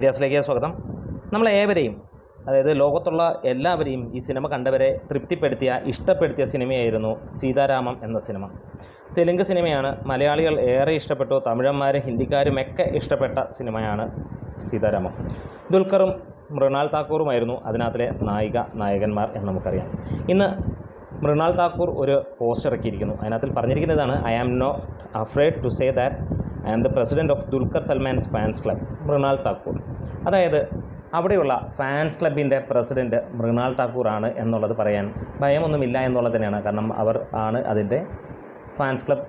വീഡിയോസിലേക്ക് സ്വാഗതം. നമ്മളേവരെയും, അതായത് ലോകത്തുള്ള എല്ലാവരെയും ഈ സിനിമ കണ്ടവരെ തൃപ്തിപ്പെടുത്തിയ, ഇഷ്ടപ്പെടുത്തിയ സിനിമയായിരുന്നു സീതാരാമം എന്ന സിനിമ. തെലുങ്ക് സിനിമയാണ്. മലയാളികൾ ഏറെ ഇഷ്ടപ്പെട്ടു. തമിഴന്മാരും ഹിന്ദിക്കാരുമൊക്കെ ഇഷ്ടപ്പെട്ട സിനിമയാണ് സീതാരാമം. ദുൽഖറും മൃണാൽ താക്കൂറുമായിരുന്നു അതിനകത്തിലെ നായകന്മാർ എന്ന് നമുക്കറിയാം. ഇന്ന് മൃണാൽ താക്കൂർ ഒരു പോസ്റ്റ് ഇറക്കിയിരിക്കുന്നു. അതിനകത്തിൽ പറഞ്ഞിരിക്കുന്നതാണ്, I am not afraid to say that I am the president of Dulquer Salmaan's fans club Mrunal Thakur. അതായത് അവിടെയുള്ള ഫാൻസ് ക്ലബിൻ്റെ പ്രസിഡൻറ്റ് മൃണാൽ താക്കൂറാണ് എന്നുള്ളത് പറയാൻ ഭയമൊന്നുമില്ല എന്നുള്ളത് തന്നെയാണ്. കാരണം അവർ ആണ് അതിൻ്റെ ഫാൻസ് ക്ലബ്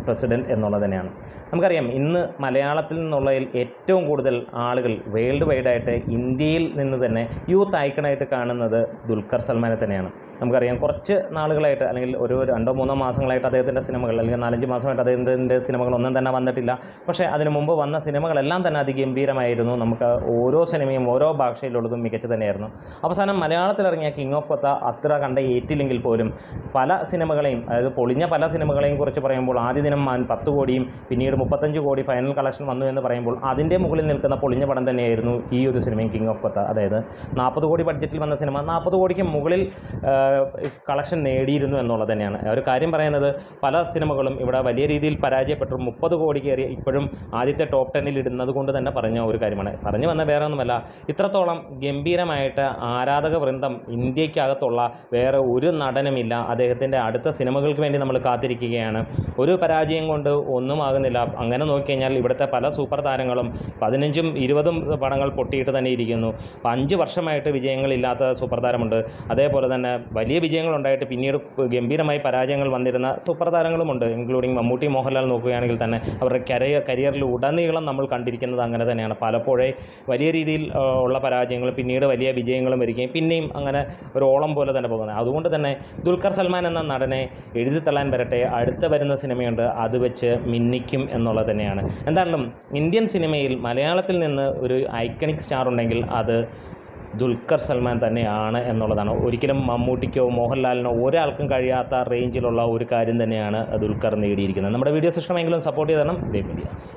പ്രസിഡൻറ്റ് എന്നുള്ളത് തന്നെയാണ്. നമുക്കറിയാം, ഇന്ന് മലയാളത്തിൽ നിന്നുള്ളതിൽ ഏറ്റവും കൂടുതൽ ആളുകൾ വേൾഡ് വൈഡായിട്ട് ഇന്ത്യയിൽ നിന്ന് തന്നെ യൂത്ത് ഐക്കണായിട്ട് കാണുന്നത് ദുൽഖർ സൽമാനെ തന്നെയാണ്. നമുക്കറിയാം, കുറച്ച് നാളുകളായിട്ട്, അല്ലെങ്കിൽ ഒരു 2-3 മാസങ്ങളായിട്ട് അദ്ദേഹത്തിൻ്റെ സിനിമകൾ, അല്ലെങ്കിൽ 4-5 മാസമായിട്ട് അദ്ദേഹത്തിൻ്റെ സിനിമകളൊന്നും തന്നെ വന്നിട്ടില്ല. പക്ഷേ അതിനു മുമ്പ് വന്ന സിനിമകളെല്ലാം തന്നെ അതിഗംഭീരമായിരുന്നു. നമുക്ക് ഓരോ സിനിമയും ഓരോ ഭാഷയിലുള്ളതും മികച്ചു തന്നെയായിരുന്നു. അവസാനം മലയാളത്തിലിറങ്ങിയ കിങ് ഓഫ് കൊത്ത അത്ര കണ്ട ഏറ്റില്ലെങ്കിൽ പോലും പല സിനിമകളെയും, അതായത് പൊളിഞ്ഞ പല സിനിമകളെയും കുറിച്ച് പറയുമ്പോൾ ആദ്യ ദിനം 10 കോടിയും പിന്നീട് 35 കോടി ഫൈനൽ കളക്ഷൻ വന്നു എന്ന് പറയുമ്പോൾ അതിൻ്റെ മുകളിൽ നിൽക്കുന്ന പൊളിഞ്ഞ പടം തന്നെയായിരുന്നു ഈ ഒരു സിനിമയും കിങ് ഓഫ് കൊത്ത. അതായത് 40 കോടി ബഡ്ജറ്റിൽ വന്ന സിനിമ 40 കോടിക്ക് മുകളിൽ കളക്ഷൻ നേടിയിരുന്നു എന്നുള്ളത് തന്നെയാണ്. ഒരു കാര്യം പറയുന്നത്, പല സിനിമകളും ഇവിടെ വലിയ രീതിയിൽ പരാജയപ്പെട്ടു 30 കോടി കയറി ഇപ്പോഴും ആദ്യത്തെ ടോപ്പ് 10-ൽ ഇടുന്നത് കൊണ്ട് തന്നെ പറഞ്ഞ ഒരു കാര്യമാണ്. പറഞ്ഞു വന്ന വേറെ ഒന്നുമല്ല, ഇത്രത്തോളം ഗംഭീരമായിട്ട് ആരാധക വൃന്ദം ഇന്ത്യക്കകത്തുള്ള വേറെ ഒരു നടനുമില്ല. അദ്ദേഹത്തിൻ്റെ അടുത്ത സിനിമകൾക്ക് വേണ്ടി നമ്മൾ കാത്തിരിക്കുകയാണ്. ഒരു പരാജയം കൊണ്ട് ഒന്നും ആകുന്നില്ല. അങ്ങനെ നോക്കിക്കഴിഞ്ഞാൽ ഇവിടുത്തെ പല സൂപ്പർ താരങ്ങളും 15ഉം 20ഉം പടങ്ങൾ പൊട്ടിയിട്ട് തന്നെ ഇരിക്കുന്നു. 5 വർഷമായിട്ട് വിജയങ്ങളില്ലാത്ത സൂപ്പർ താരമുണ്ട്. അതേപോലെ തന്നെ വലിയ വിജയങ്ങളുണ്ടായിട്ട് പിന്നീട് ഗംഭീരമായി പരാജയങ്ങൾ വന്നിരുന്ന സൂപ്പർ താരങ്ങളുമുണ്ട്. ഇൻക്ലൂഡിങ് മമ്മൂട്ടി, മോഹൻലാൽ നോക്കുകയാണെങ്കിൽ തന്നെ അവരുടെ കരിയറിൽ ഉടനീളം നമ്മൾ കണ്ടിരിക്കുന്നത് അങ്ങനെ തന്നെയാണ്. പലപ്പോഴേ വലിയ രീതിയിൽ ഉള്ള പരാജയങ്ങൾ പിന്നീട് വലിയ വിജയങ്ങളും വരികയും പിന്നെയും അങ്ങനെ ഒരു ഓളം പോലെ തന്നെ പോകുന്നത്. അതുകൊണ്ട് തന്നെ ദുൽഖർ സൽമാൻ എന്ന നടനെ എഴുതിത്തള്ളാൻ വരട്ടെ, അടുത്ത വരുന്ന സിനിമയുണ്ട്, അത് വെച്ച് മിന്നിക്കും എന്നുള്ളത് തന്നെയാണ്. എന്തായാലും ഇന്ത്യൻ സിനിമയിൽ മലയാളത്തിൽ നിന്ന് ഒരു ഐക്കണിക് സ്റ്റാർ ഉണ്ടെങ്കിൽ അത് ദുൽഖർ സൽമാൻ തന്നെയാണ് എന്നുള്ളതാണ്. ഒരിക്കലും മമ്മൂട്ടിക്കോ മോഹൻലാലിനോ ഒരാൾക്കും കഴിയാത്ത റേഞ്ചിലുള്ള ഒരു കാര്യം തന്നെയാണ് ദുൽഖർ നേടിയിരിക്കുന്നത്. നമ്മുടെ വീഡിയോസ് ഇഷ്ടമെങ്കിലും സപ്പോർട്ട് ചെയ്ത് തരണം. ദേ മീഡിയാസ്.